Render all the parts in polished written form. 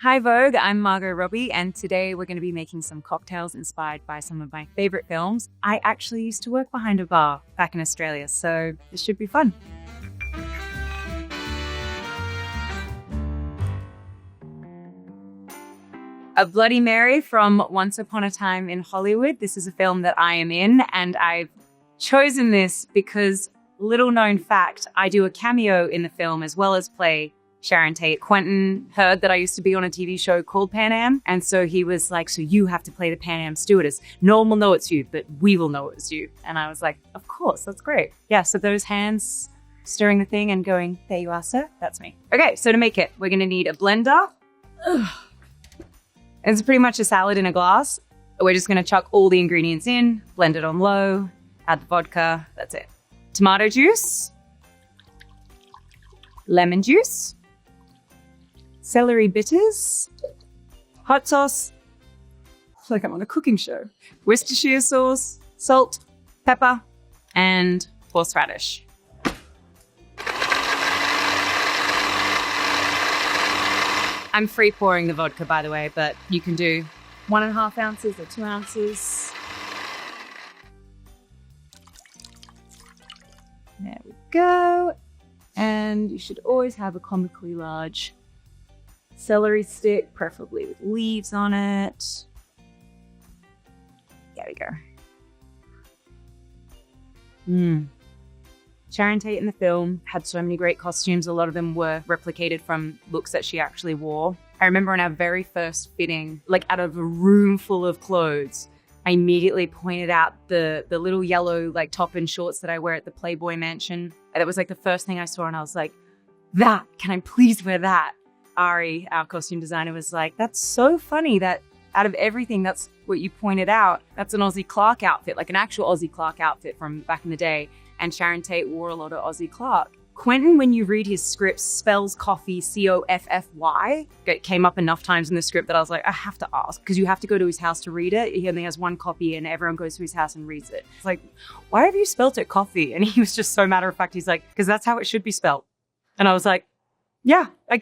Hi Vogue, I'm Margot Robbie, and today we're going to be making some cocktails inspired by some of my favorite films. I actually used to work behind a bar back in Australia, so this should be fun. A Bloody Mary from Once Upon a Time in Hollywood. This is a film that I am in, and I've chosen this because, little known fact, I do a cameo in the film as well as play Sharon Tate. Quentin heard that I used to be on a TV show called Pan Am, and so he was like, so you have to play the Pan Am stewardess. No one will know it's you, but we will know it's you. And I was like, of course, that's great. Yeah, so those hands stirring the thing and going, there you are, sir, that's me. Okay, so to make it, we're gonna need a blender. It's pretty much a salad in a glass. We're just gonna chuck all the ingredients in, blend it on low, add the vodka, that's it. Tomato juice, lemon juice, celery bitters, hot sauce, it's like I'm on a cooking show, Worcestershire sauce, salt, pepper, and horseradish. I'm free pouring the vodka, by the way, but you can do 1.5 ounces or 2 ounces. There we go. And you should always have a comically large celery stick, preferably with leaves on it. There we go. Sharon Tate in the film had so many great costumes. A lot of them were replicated from looks that she actually wore. I remember in our very first fitting, like out of a room full of clothes, I immediately pointed out the little yellow like top and shorts that I wear at the Playboy Mansion. That was like the first thing I saw, and I was like, that, can I please wear that? Ari, our costume designer, was like, that's so funny that out of everything, that's what you pointed out. That's an Aussie Clark outfit, like an actual Aussie Clark outfit from back in the day. And Sharon Tate wore a lot of Aussie Clark. Quentin, when you read his script, spells coffee Coffy. It came up enough times in the script that I was like, I have to ask, because you have to go to his house to read it. He only has one copy and everyone goes to his house and reads it. It's like, why have you spelt it coffee? And he was just so matter of fact. He's like, because that's how it should be spelt. And I was like, yeah, I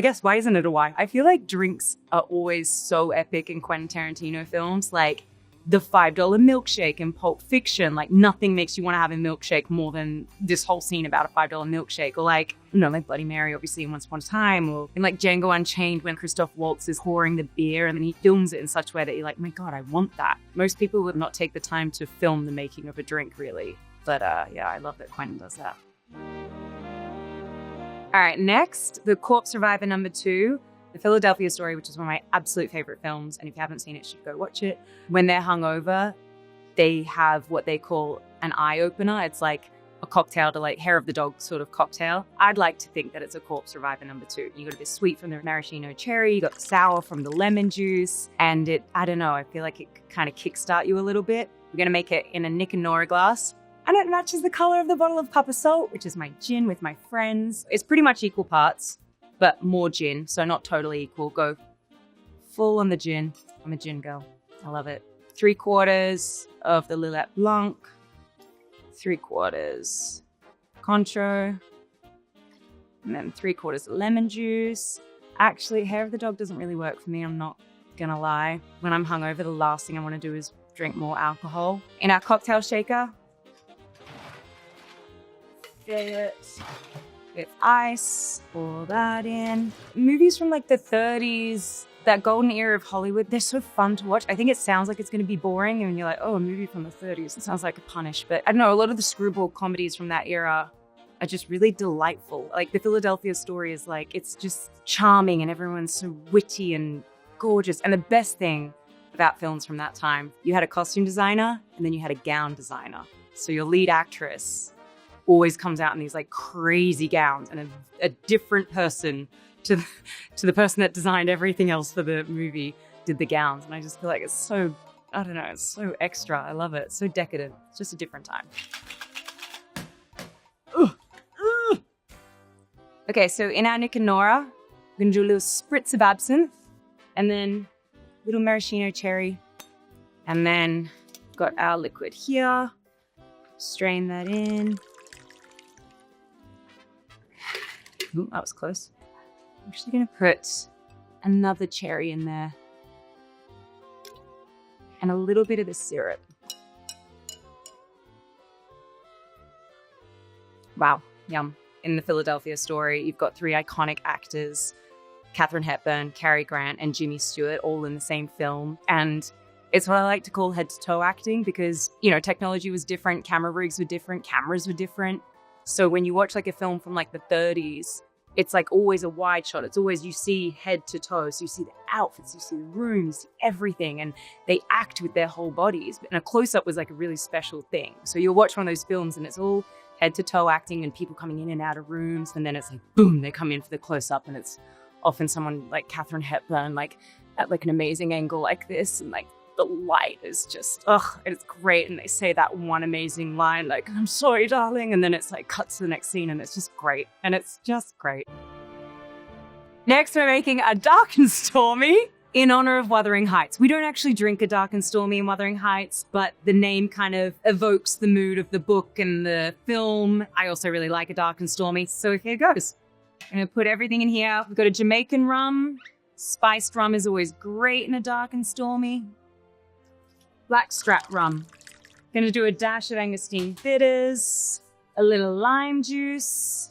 guess. Why isn't it a Y? I feel like drinks are always so epic in Quentin Tarantino films. Like the $5 milkshake in Pulp Fiction. Like nothing makes you want to have a milkshake more than this whole scene about a $5 milkshake. Or like, like Bloody Mary, obviously, in Once Upon a Time. Or in like Django Unchained when Christoph Waltz is pouring the beer and then he films it in such a way that you're like, my God, I want that. Most people would not take the time to film the making of a drink, really. But yeah, I love that Quentin does that. All right, next, The Corpse Survivor #2, The Philadelphia Story, which is one of my absolute favorite films. And if you haven't seen it, you should go watch it. When they're hungover, they have what they call an eye opener. It's like a cocktail to like hair of the dog sort of cocktail. I'd like to think that it's a Corpse Survivor #2. You got a bit sweet from the maraschino cherry, you got the sour from the lemon juice, and I don't know, I feel like it could kind of kickstart you a little bit. We're gonna make it in a Nick and Nora glass. And it matches the color of the bottle of Papa Salt, which is my gin with my friends. It's pretty much equal parts, but more gin, so not totally equal. Go full on the gin. I'm a gin girl. I love it. 3/4 of the Lillet Blanc, 3/4 Cointreau, and then 3/4 lemon juice. Actually, hair of the dog doesn't really work for me, I'm not gonna lie. When I'm hungover, the last thing I wanna do is drink more alcohol. In our cocktail shaker, fill it with ice, pour that in. Movies from like the 30s, that golden era of Hollywood, they're so fun to watch. I think it sounds like it's gonna be boring and you're like, oh, a movie from the 30s. It sounds like a punish, but I don't know, a lot of the screwball comedies from that era are just really delightful. Like The Philadelphia Story is like, it's just charming and everyone's so witty and gorgeous. And the best thing about films from that time, you had a costume designer and then you had a gown designer. So your lead actress always comes out in these like crazy gowns and a different person to the person that designed everything else for the movie did the gowns. And I just feel like it's so, I don't know, it's so extra. I love it. It's so decadent. It's just a different time. Okay, so in our Nick and Nora, we're gonna do a little spritz of absinthe and then a little maraschino cherry. And then got our liquid here. Strain that in. Ooh, that was close. I'm actually gonna put Another cherry in there. And a little bit of the syrup. Wow, yum. In the Philadelphia story, you've got three iconic actors, Katharine Hepburn, Cary Grant, and Jimmy Stewart, all in the same film. And it's what I like to call head-to-toe acting because, you know, technology was different, camera rigs were different, cameras were different. So when you watch like a film from like the 30s, it's like always a wide shot. It's always you see head to toe. So you see the outfits, you see the room, you see everything, and they act with their whole bodies. And a close-up was like a really special thing. So you'll watch one of those films and it's all head to toe acting and people coming in and out of rooms. And then it's like, boom, they come in for the close-up and it's often someone like Katharine Hepburn, like at like an amazing angle like this. And like the light is just, it's great. And they say that one amazing line, like, I'm sorry, darling. And then it's like cuts to the next scene and it's just great. And it's just great. Next, we're making a dark and stormy in honor of Wuthering Heights. We don't actually drink a dark and stormy in Wuthering Heights, but the name kind of evokes the mood of the book and the film. I also really like a dark and stormy. So here goes. I'm gonna put everything in here. We've got a Jamaican rum. Spiced rum is always great in a dark and stormy. Blackstrap rum. Gonna do a dash of Angosteen bitters, a little lime juice.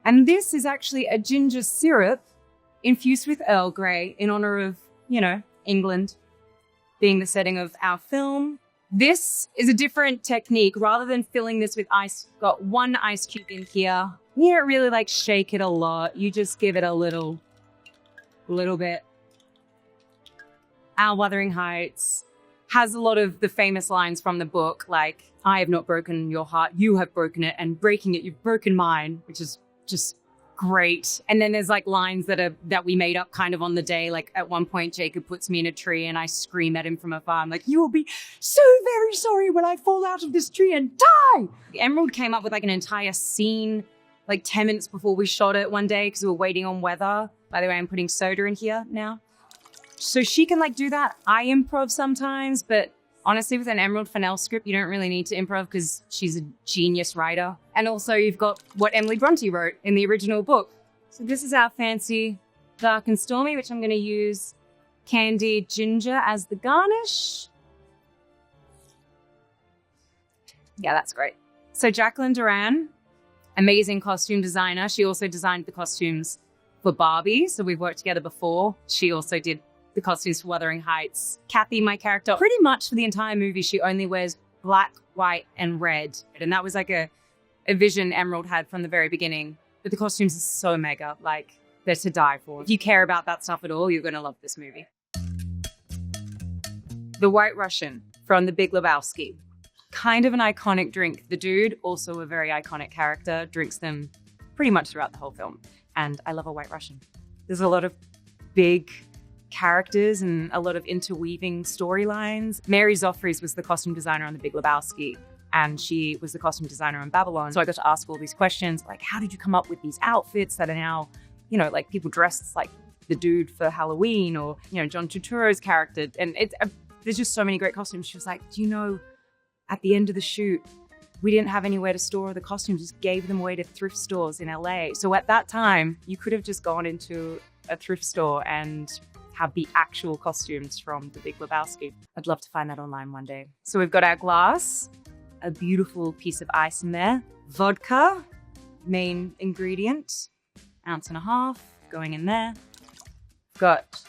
And this is actually a ginger syrup infused with Earl Grey in honor of, you know, England being the setting of our film. This is a different technique. Rather than filling this with ice, got one ice cube in here. You don't really like shake it a lot. You just give it a little bit. Our Wuthering Heights has a lot of the famous lines from the book, like, I have not broken your heart, you have broken it, and breaking it, you've broken mine, which is just great. And then there's like lines that we made up kind of on the day. Like at one point, Jacob puts me in a tree and I scream at him from afar. I'm like, you will be so very sorry when I fall out of this tree and die. Emerald came up with like an entire scene like 10 minutes before we shot it one day because we were waiting on weather. By the way, I'm putting soda in here now. So she can like do that. I improv sometimes, but honestly, with an Emerald Fennell script, you don't really need to improv because she's a genius writer. And also you've got what Emily Bronte wrote in the original book. So this is our fancy dark and stormy, which I'm going to use candied ginger as the garnish. Yeah, that's great. So Jacqueline Duran, amazing costume designer. She also designed the costumes for Barbie. So we've worked together before. She also did the costumes for Wuthering Heights. Kathy, my character, pretty much for the entire movie, she only wears black, white, and red. And that was like a vision Emerald had from the very beginning. But the costumes are so mega, like they're to die for. If you care about that stuff at all, you're gonna love this movie. The White Russian from The Big Lebowski. Kind of an iconic drink. The dude, also a very iconic character, drinks them pretty much throughout the whole film. And I love a White Russian. There's a lot of big characters and a lot of interweaving storylines. Mary Zoffres was the costume designer on The Big Lebowski, and she was the costume designer on Babylon. So I got to ask all these questions, like, how did you come up with these outfits that are now, you know, like people dressed like the dude for Halloween, or, you know, John Turturro's character. And there's just so many great costumes. She was like, do you know, at the end of the shoot, we didn't have anywhere to store the costumes, just gave them away to thrift stores in LA. So at that time, you could have just gone into a thrift store and have the actual costumes from The Big Lebowski. I'd love to find that online one day. So we've got our glass, a beautiful piece of ice in there, vodka, main ingredient, 1.5 ounces going in there. Got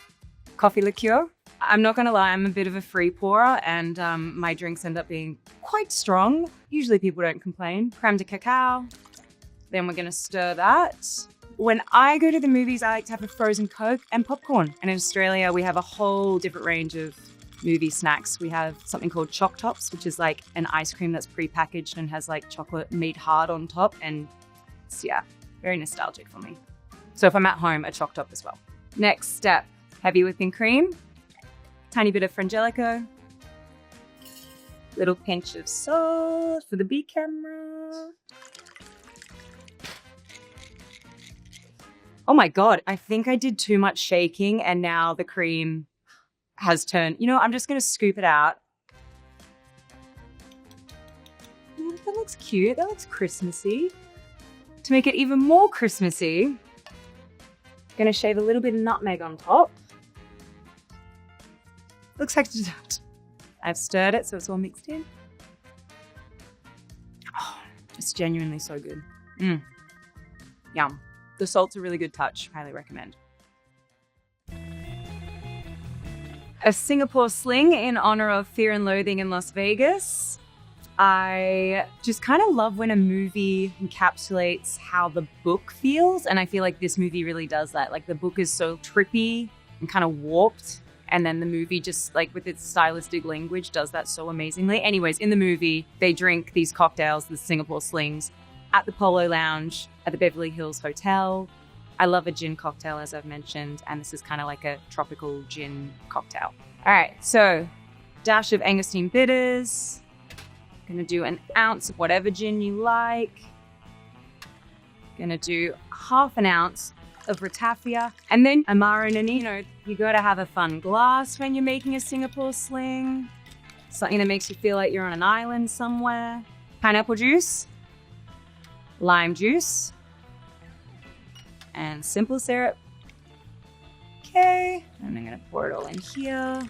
coffee liqueur. I'm not gonna lie, I'm a bit of a free pourer, and my drinks end up being quite strong. Usually people don't complain. Creme de cacao. Then we're gonna stir that. When I go to the movies, I like to have a frozen Coke and popcorn. And in Australia, we have a whole different range of movie snacks. We have something called Choc Tops, which is like an ice cream that's pre-packaged and has like chocolate made hard on top. And it's, yeah, very nostalgic for me. So if I'm at home, a Choc Top as well. Next step, heavy whipping cream, tiny bit of Frangelico, little pinch of salt for the B camera. Oh my God, I think I did too much shaking and now the cream has turned, you know, I'm just gonna scoop it out. Oh, that looks cute, that looks Christmassy. To make it even more Christmassy, Gonna shave a little bit of nutmeg on top. Looks like I've stirred it so it's all mixed in. Oh, it's genuinely so good. Yum. The salt's a really good touch. Highly recommend. A Singapore sling in honor of Fear and Loathing in Las Vegas. I just kind of love when a movie encapsulates how the book feels, and I feel like this movie really does that. Like, the book is so trippy and kind of warped, and then the movie just, like, with its stylistic language does that so amazingly. Anyways, in the movie, they drink these cocktails, the Singapore slings, at the Polo Lounge at the Beverly Hills Hotel. I love a gin cocktail, as I've mentioned, and this is kind of like a tropical gin cocktail. All right, so dash of Angosteen bitters. Gonna do an ounce of whatever gin you like. Gonna do half an ounce of ratafia. And then Amaro Nini, you gotta have a fun glass when you're making a Singapore sling. Something that makes you feel like you're on an island somewhere. Pineapple juice, lime juice, and simple syrup. Okay, and I'm gonna pour it all in here.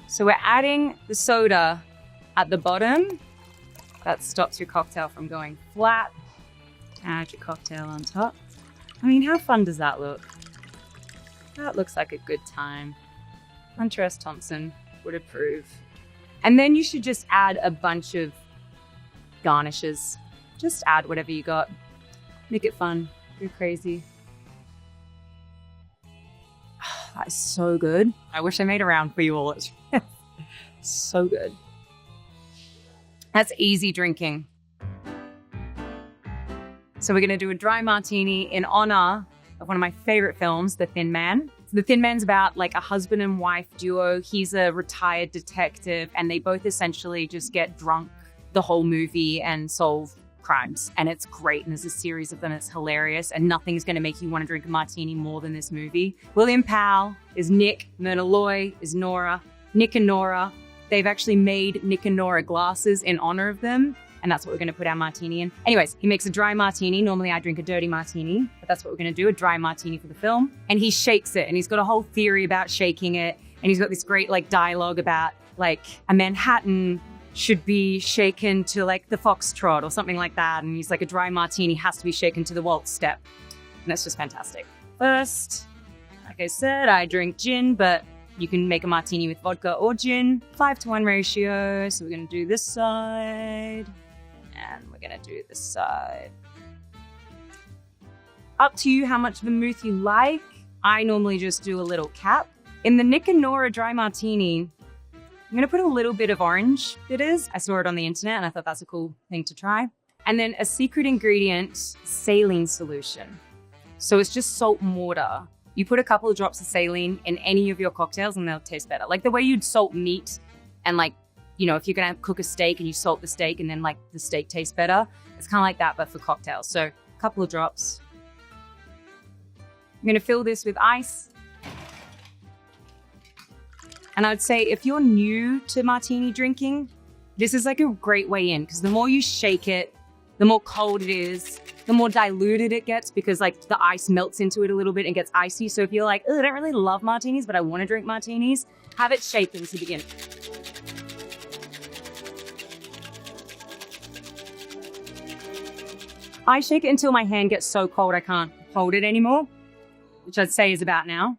So we're adding the soda at the bottom. That stops your cocktail from going flat. Add your cocktail on top. I mean, how fun does that look? That looks like a good time. Hunter S. Thompson would approve. And then you should just add a bunch of garnishes. Just add whatever you got. Make it fun. Go crazy. That is so good. I wish I made a round for you all. It's so good. That's easy drinking. So we're going to do a dry martini in honor of one of my favorite films, The Thin Man. The Thin Man's about like a husband and wife duo. He's a retired detective and they both essentially just get drunk the whole movie and solve crimes, and it's great, and there's a series of them. It's hilarious, and nothing's going to make you want to drink a martini more than this movie. William Powell is Nick, Myrna Loy is Nora. Nick and Nora, they've actually made Nick and Nora glasses in honor of them, and that's what we're going to put our martini in. Anyways, he makes a dry martini. Normally I drink a dirty martini, but that's what we're going to do, a dry martini for the film. And he shakes it, and he's got a whole theory about shaking it, and he's got this great like dialogue about like a Manhattan should be shaken to like the foxtrot or something like that. And he's like, a dry martini has to be shaken to the waltz step. And that's just fantastic. First, like I said, I drink gin, but you can make a martini with vodka or gin. 5-to-1 ratio. So we're gonna do this side and we're gonna do this side. Up to you how much vermouth you like. I normally just do a little cap. In the Nick and Nora dry martini, I'm gonna put a little bit of orange bitters. I saw it on the internet and I thought that's a cool thing to try. And then a secret ingredient, saline solution. So it's just salt and water. You put a couple of drops of saline in any of your cocktails and they'll taste better. Like the way you'd salt meat and like, if you're gonna cook a steak and you salt the steak and then like the steak tastes better, it's kind of like that, but for cocktails. So a couple of drops. I'm gonna fill this with ice. And I'd say if you're new to martini drinking, this is like a great way in, because the more you shake it, the more cold it is, the more diluted it gets, because like the ice melts into it a little bit and gets icy. So if you're like, oh, I don't really love martinis, but I want to drink martinis, have it shaken to begin. I shake it until my hand gets so cold I can't hold it anymore, which I'd say is about now.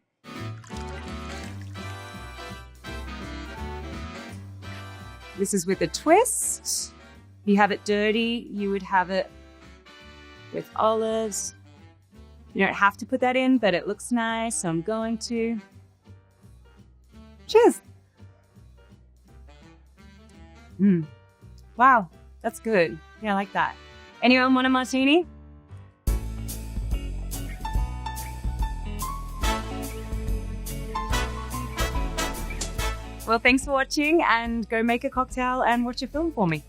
This is with a twist. If you have it dirty, you would have it with olives. You don't have to put that in, but it looks nice, so I'm going to. Cheers. Wow, that's good. Yeah, I like that. Anyone want a martini? Well, thanks for watching, and go make a cocktail and watch a film for me.